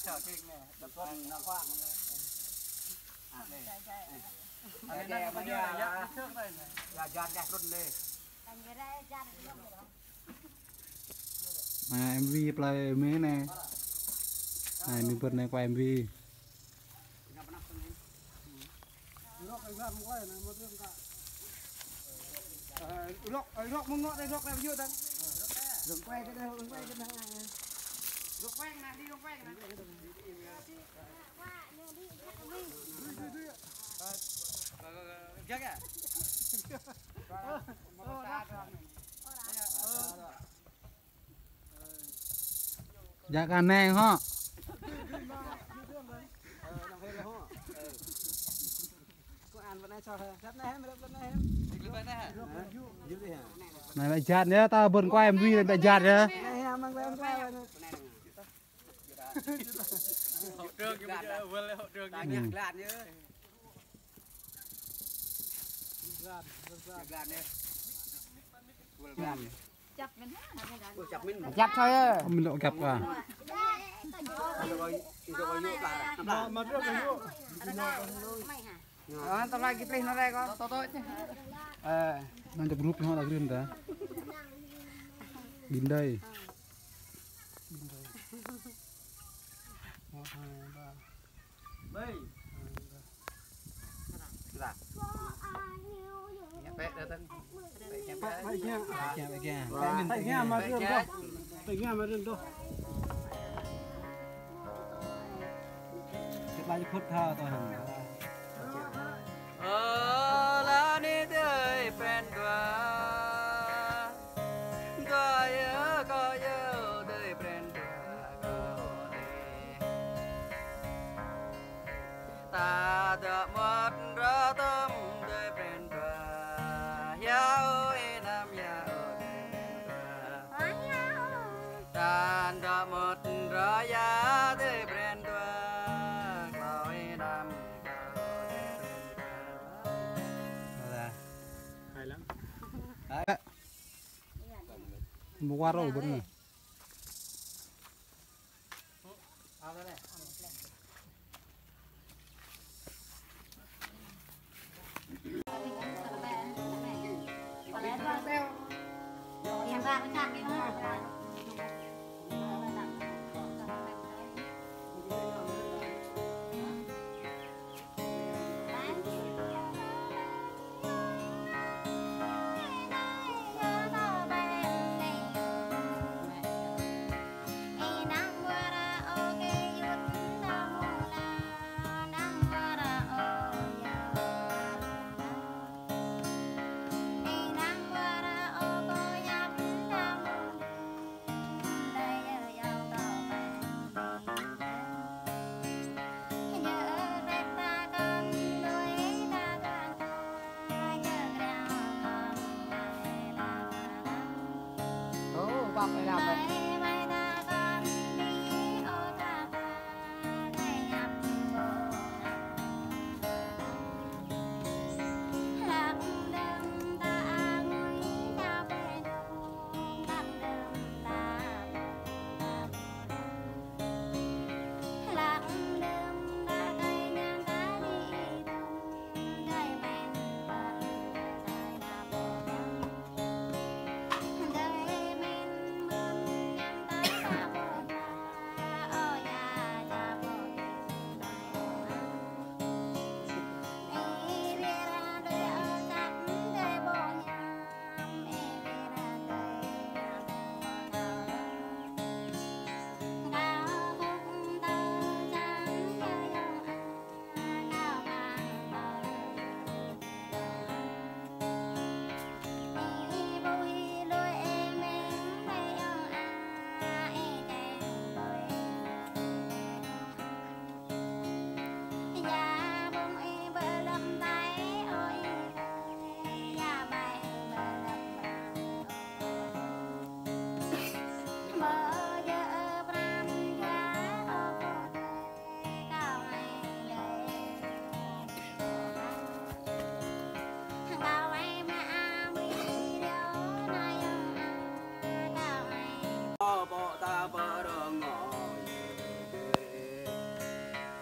chở kinh này đập tuần nó quạng này đây bây giờ là trước đây này là dàn cái luôn này mà MV play mấy này này mình bật này qua MV lọc mông nọ đây lọc làm chưa tăng rừng quay cái đây rừng quay cái này rừng quay này đi rừng quay này chắc à dạ cả nè ho này lại chặt nhá tao bật qua MV này lại chặt nhá hậu trường như bây giờ vươn lên hậu trường nhạc lạn nhớ chặt thôi mình lộ kẹp à tao lại cái plei nó đây con tôi nó chụp group nó là green đó đến đây lại phút thơ tôi hằng là đi đời phen đoa có nhớ đời phen đoa ta đã mất ra tâm đời phen đoa yao nam yao đời phen đoa ta đã mất ra ya đời phen đoa lao nam một qua rồi bên này bọc này làm rồi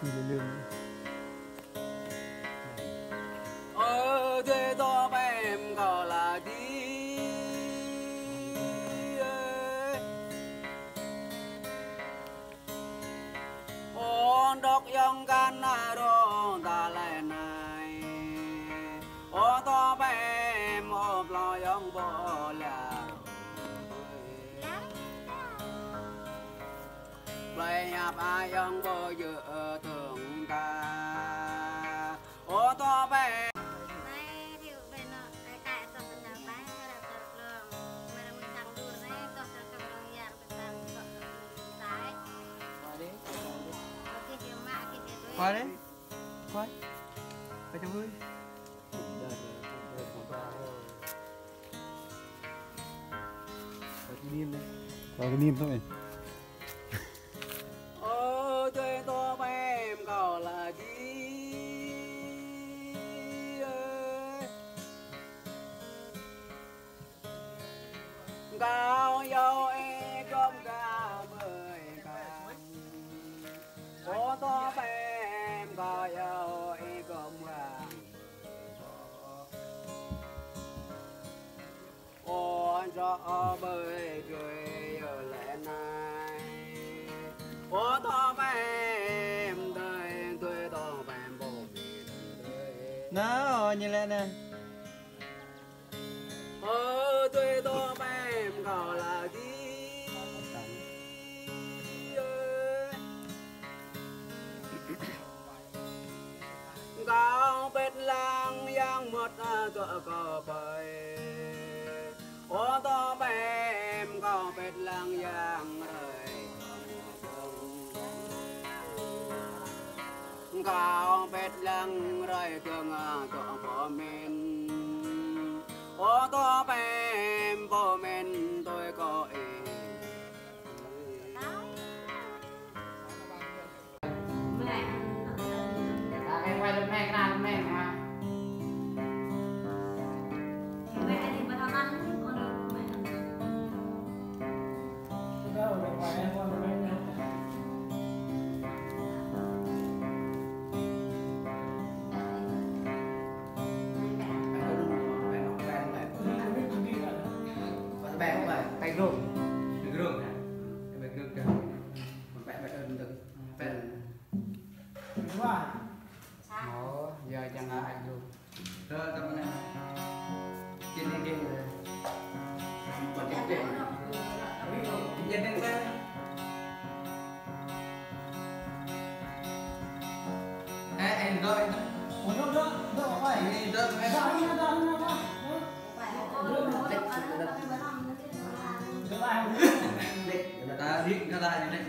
Thế to em gọi là đi ôn đốc dòng can rô ta lại này ô to em ôm lo dòng bò là play nhập ai dòng bò dự thường ta ô to em qua đấy quaไปจังเลยcó cái niêm thôi chơi to em gọi là gì cao dâu e con cao bơi càng ô to em cao dâu e con càng ôn cho bơi cười ở lẽ này ô to em đời tuổi to em bố mẹ nó như lẽ này tuổi to em gọi là gì cao bết lang giang một cỡ cờ bơi ô to em cao bết lang giang rời cao bết lang rời cường cỡ bờ men ô to em bờ men tôi có ý em quay lên mẹ ra mẹ ha mẹ thì mà thằng ăn con được mẹ đâu để quay em con mẹ tay rung đừng rung nè em phải rung kìa mình bẻ ơn đừng bẻ đúng không nó giờ chẳng là anh rung rồi tâm này trên đây kia rồi còn trên kia trên đây kia em gọi một nước phải đi đợi em ta biết ra đây này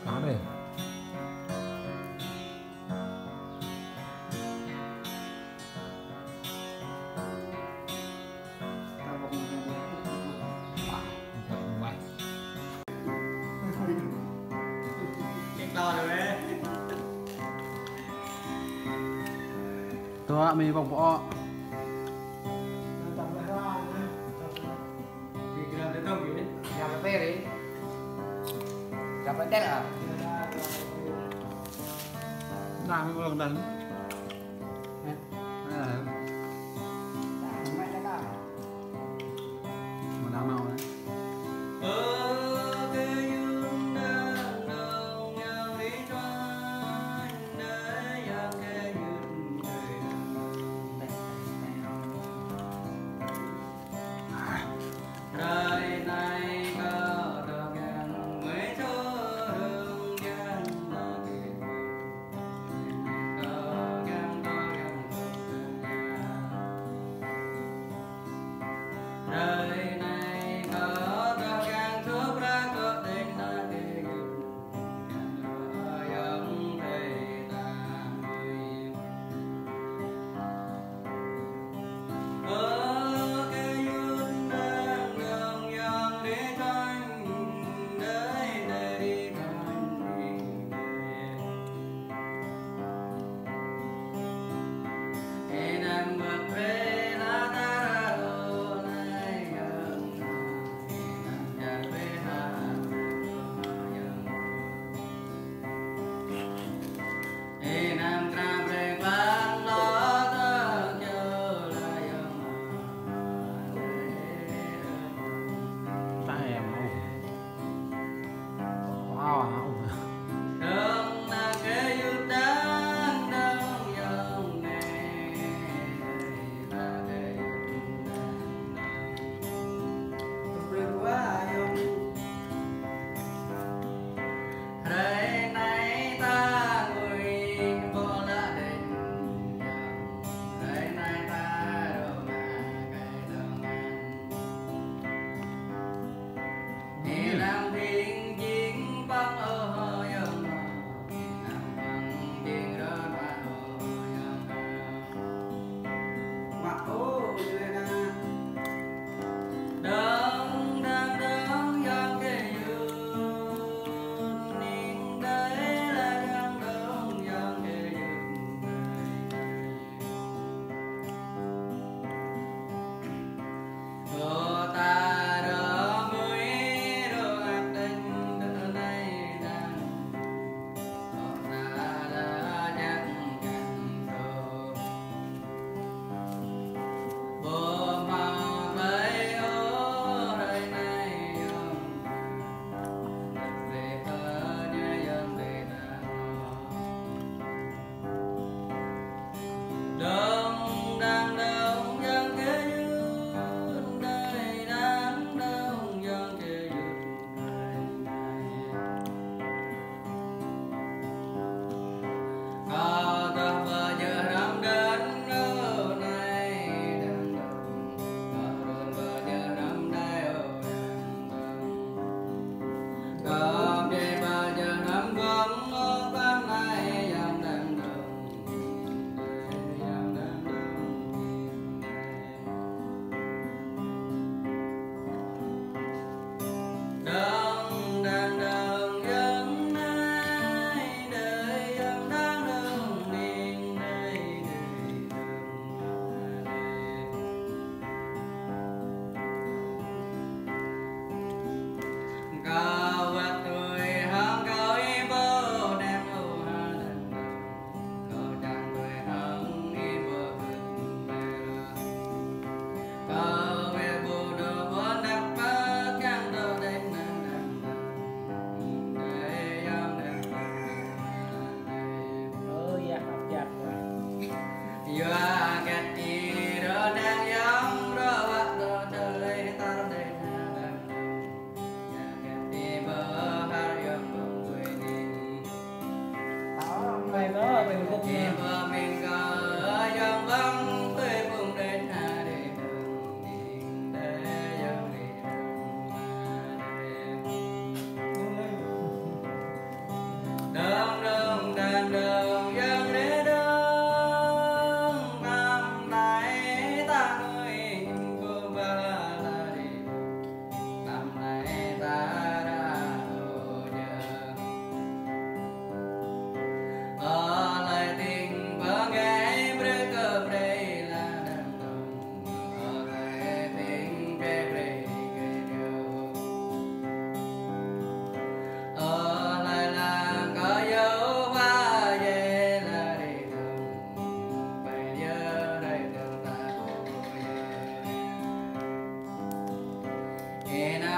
có đây tôi mình vòng võ Siapa Peri? Siapa Tel ah? đang vòng đánh mà đang màu đấy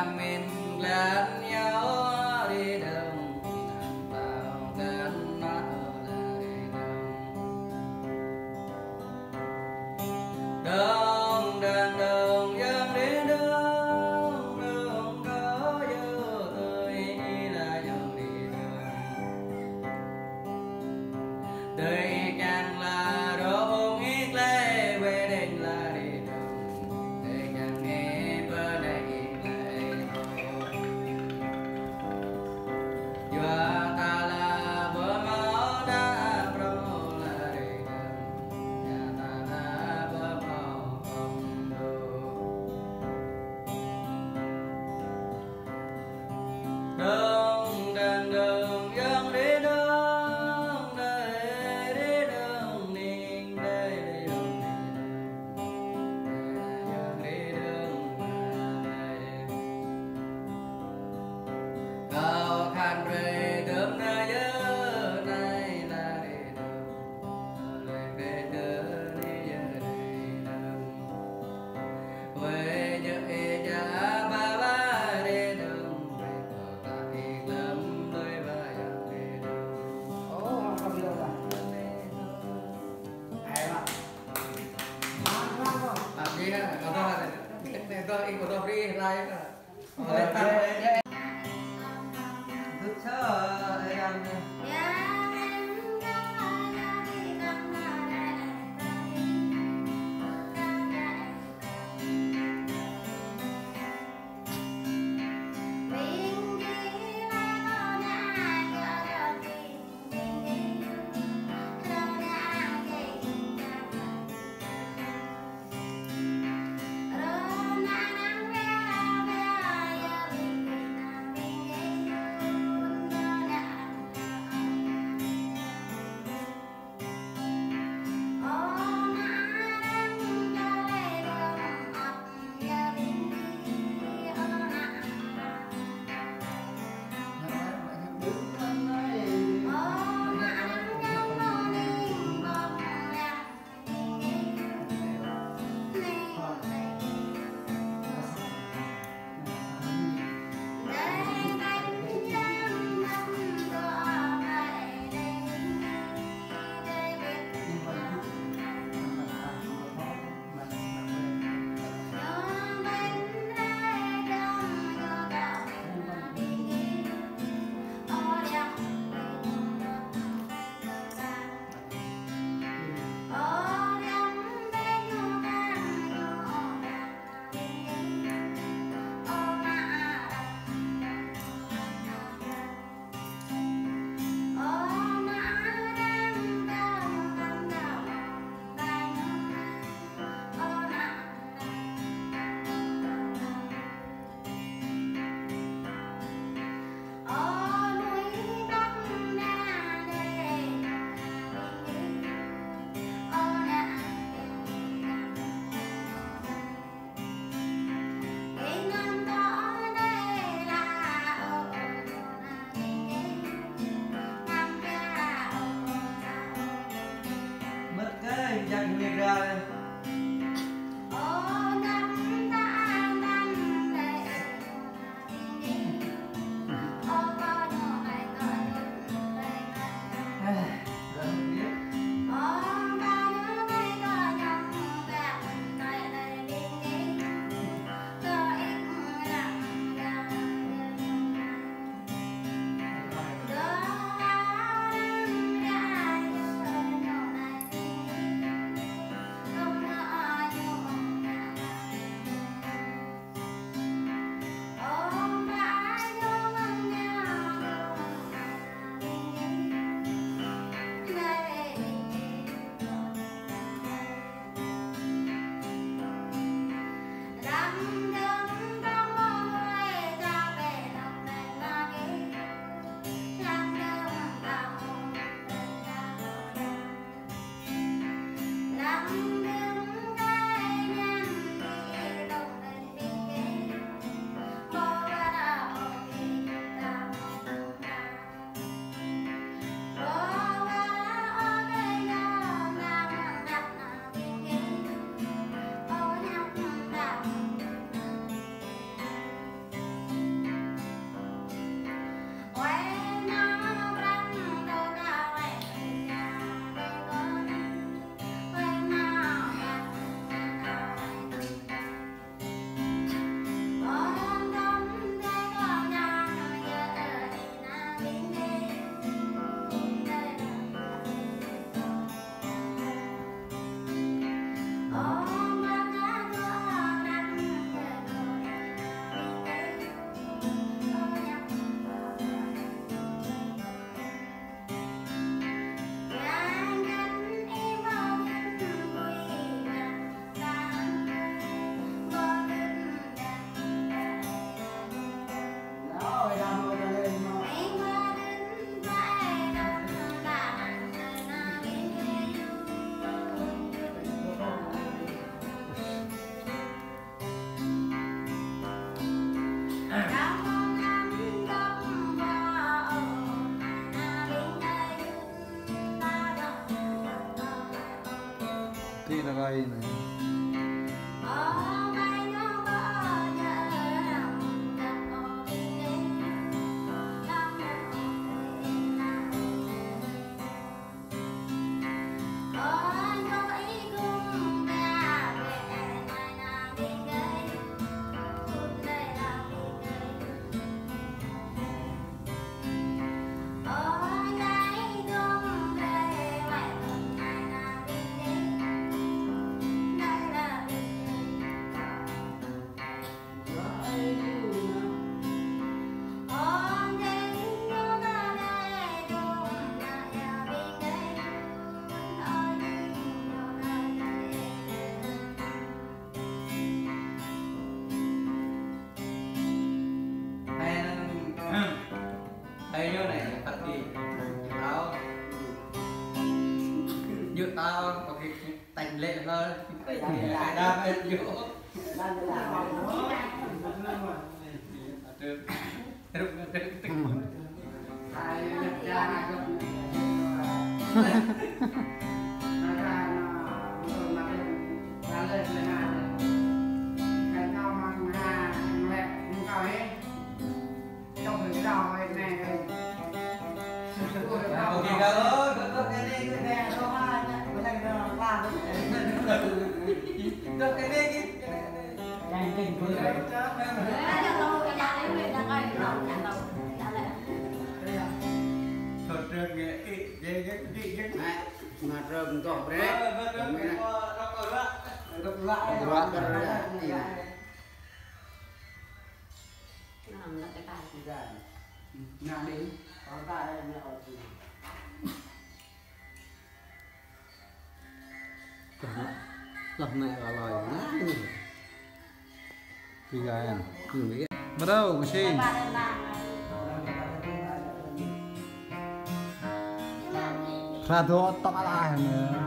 càng mình lên nhau đi đường tao đến nó là đi đường đường đường dân đi đường đường có dư tôi là dân đi đường đời càng là đồ nghĩ lệ về đến là đi đường đời càng nghe bơ đây lệ vừa ta là bơ máu đã pro là đi đường nhà ta là bơ máu không đường đường đường dân đi đường đây đi đường ninh đây đi đường dân đi đường đây cao khăn về đớm nơi nhớ này là đi đường lên về đớm đi giờ đi đường về giờ cha ba đi đường về cờ ta đi lắm đôi ba giờ đi đường không được à? Hay lắm. làm gì á còn tôi in của tôi free like á thức sớm em mất cái dành việc ra Thì là gây này. Đây như này thật gì tao như tao có cái tành lệ hơn cái đam mê vô mà rừng cọp đấy nào đi có ra đây nào Lập này là loài nát. Thì gà à? Bắt đầu machine. Ra thôi tóc lại nữa.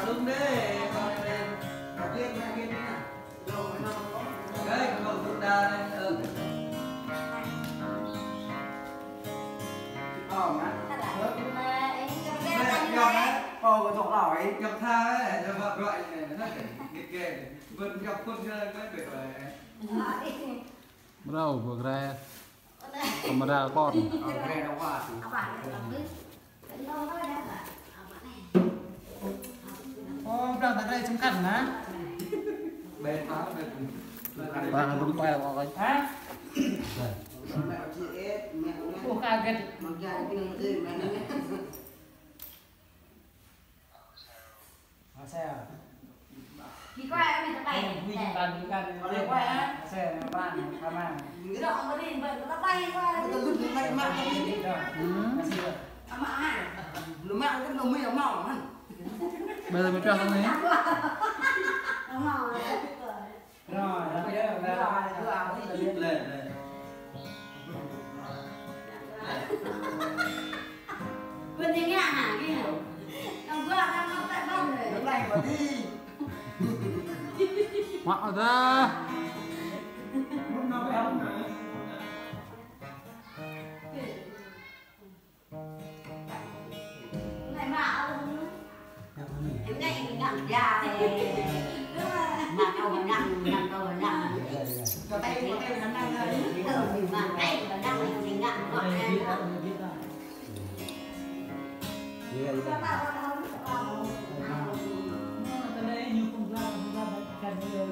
đúng đấy còn kia đấy còn chúng ta đây cô thuộc lỏi gặp tha ấy cho vợ gọi này nó hết ghê vượt gặp con chơi cái việc rồi Bắt đầu vừa ra. Còn mà ra con. về đâu qua Ra tại đây trong cảnh á. bê phá bê Và đúng quay là có cái. Hả? mẹ chị ế mẹ Ủa cao kìa. mặc dài cái gì mẹ Xe à? Đi qua mình Đây, bay. huy bàn đi bàn. Ở đây quay á? Xe này bàn, ca mang. Cái đó nó đi vậy nó bay qua. tôi giúp mẹ mẹ nó mẹ cái đồng mi ở mỏng hả Bây giờ mới cho thằng ấy. Đúng rồi. Rồi, đó bây giờ là cứ áo thì lên lên Bên đây nghe hả kia. Ông vừa đang ngắm tại bông rồi. nó lạnh vào đi Ngoạo ra. Này mà em này mình ngậm ra thì mà đâu mà ngậm đâu mà ngậm có tay nó đang lên mình mà tay mà ngậm mình ngậm gọi ra Tadi you pun lah, kan dia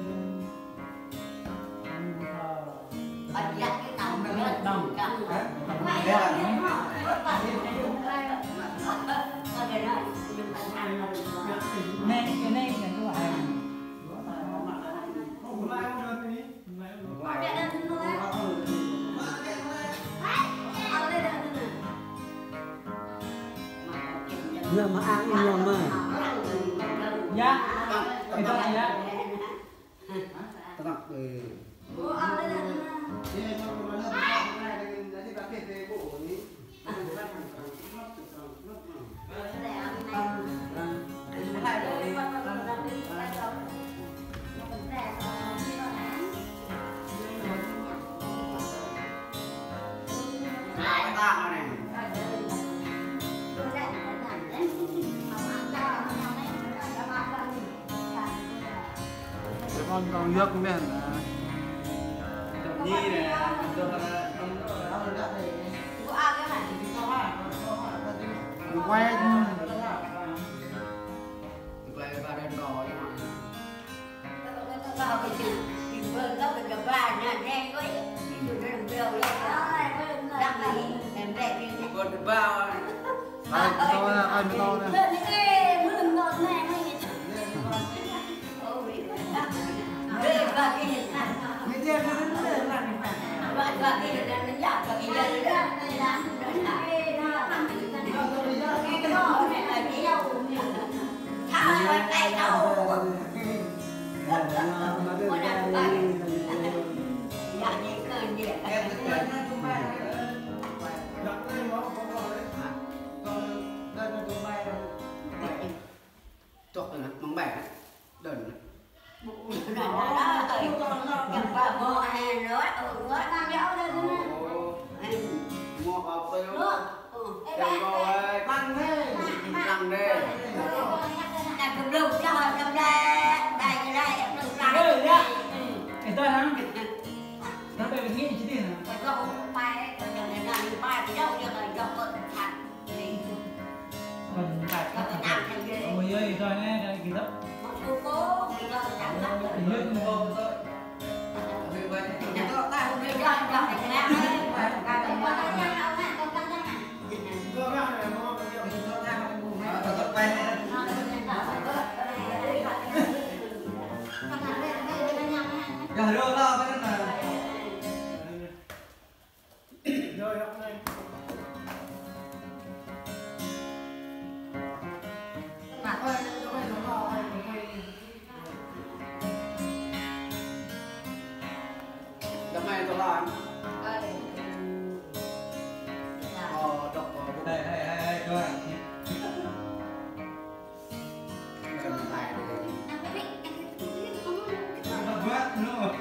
mà ăn nhom mà Dạ. Cái đó là dạ. tao con nước cũng biết Nhi này quay quay ba đơn cò đi mà con thứ ba ai mới to này chọc rồi móng bẻ đần mua vào tôi đừng có tăng thế tăng đi Cái đó là nó phải nghĩ chứ gì nào. Còn phải ôi ơi rồi nghe cái gì đó. giờ đưa lo cái là đâm này tôi làm đọc Đây các bạn. cần phải Nó quá nữa.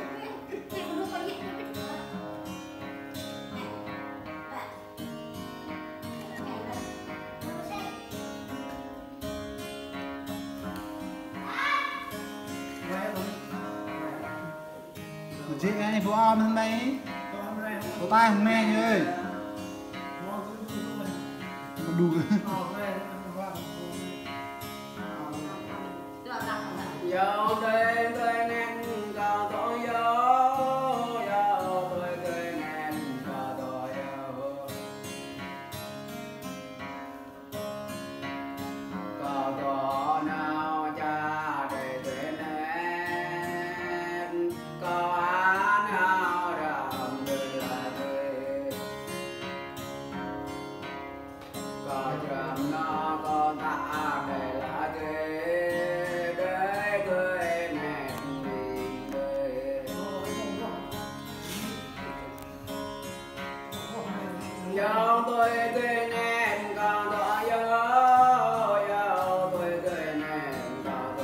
chị anh phụ om hôm nay có tay không nghe như ơi đủ dạo đây tôi nên cao tôi gió dạo tôi nên cao tôi cao tôi nào cha để tôi nên cao án nào đầm tôi là tôi cao trầm nó có ta để là tôi dạo tôi cười nén còn đó dạo tôi cười nén còn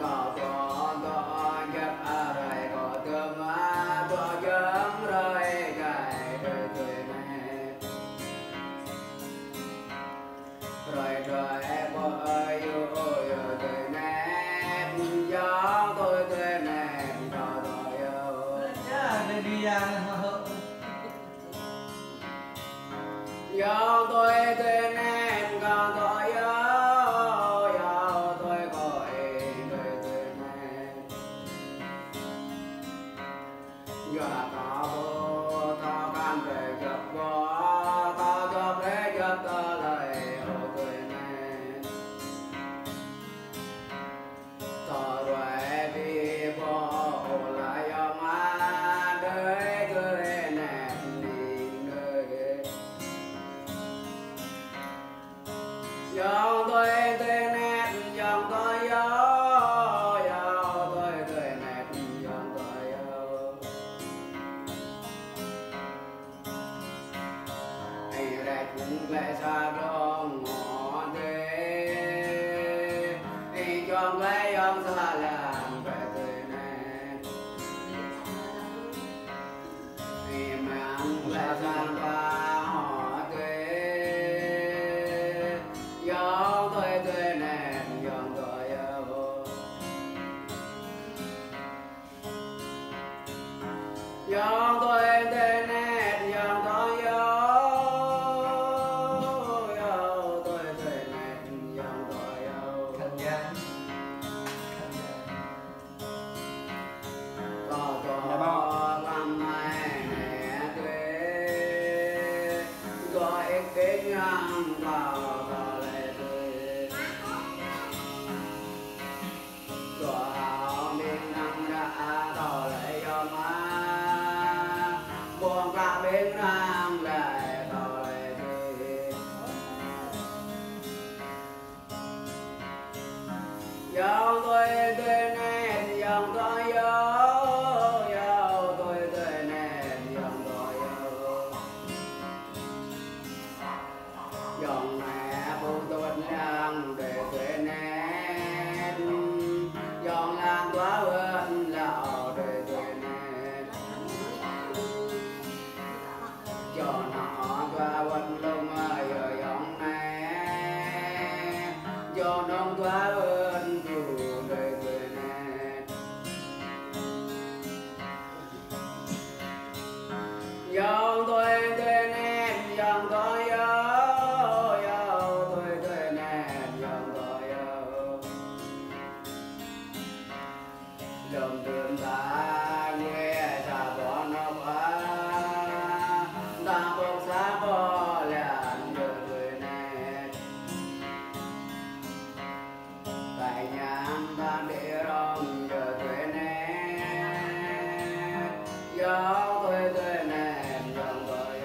đó có gặp ai có cơm á có chấm rồi cái đời cười nén rồi bỏ yêu cười nén dạo tôi cười nén Đi ra dạo tôi tên em còn tôi dạo tôi gọi người tên em giờ có vô thao can về chập có thao cho thế chập ta lời ở tên em thọ rồi đi bỏ lại cho má đời cười nè tôi tươi nét dòng tôi ai ra cũng lẽ xa đông ngõ thế ai cho lấy ông xa làm về tươi nét ai mang lẽ sang ba họ thế dòng tôi tươi nét dòng tôi dòng tôi tươi nét dòng tôi Khăn giang. Dòng tôi tươi nét dòng tôi dòng tôi tươi nét dòng tôi dòng mẹ phụ tốt làng để tươi nét dòng làng quá vươn lão để tươi nét cho nó qua vân lông giờ dòng nét cho nó qua vươn để tươi nét dòng tôi tươi nét dòng tôi tôi tươi nét dòng tôi dòng đường ta nghe ta bỏ nó quá ta bốc xa bỏ làn đường tươi nét tại nhà ta để rong giờ tươi nét dòng tôi tươi nét dòng tôi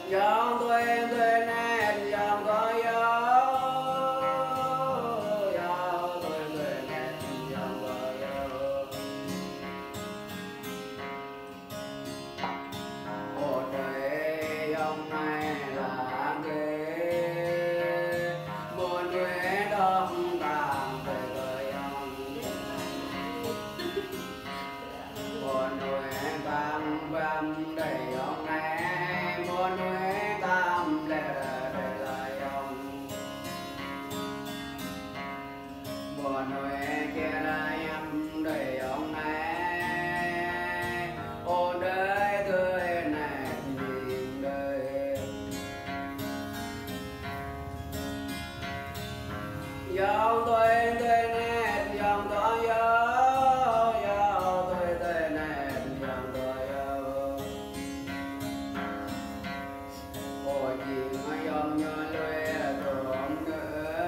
dòng tôi tươi nét dòng tôi dòng tôi tươi nét dòng tôi một đời dòng này là ghê một người đông càng về đời ông một người bám bám đầy ông này một người tam lệ để lại ông một người kia là em đầy ông này ô đời tươi nét nhìn đời dòng tôi tươi nét dòng tôi tôi tươi nét dòng tôi ôi chị mới dòng nhớ lưới trộm ngỡ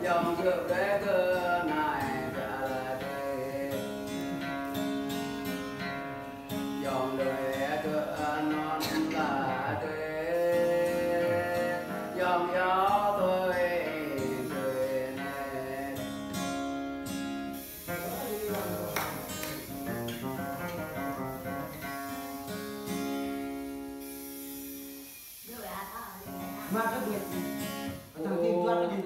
dòng rượu để cơ này trả lại thế dòng lưới cơ non là thế dòng gió tôi tươi nét Mà các biệt thằng tin toán nó đi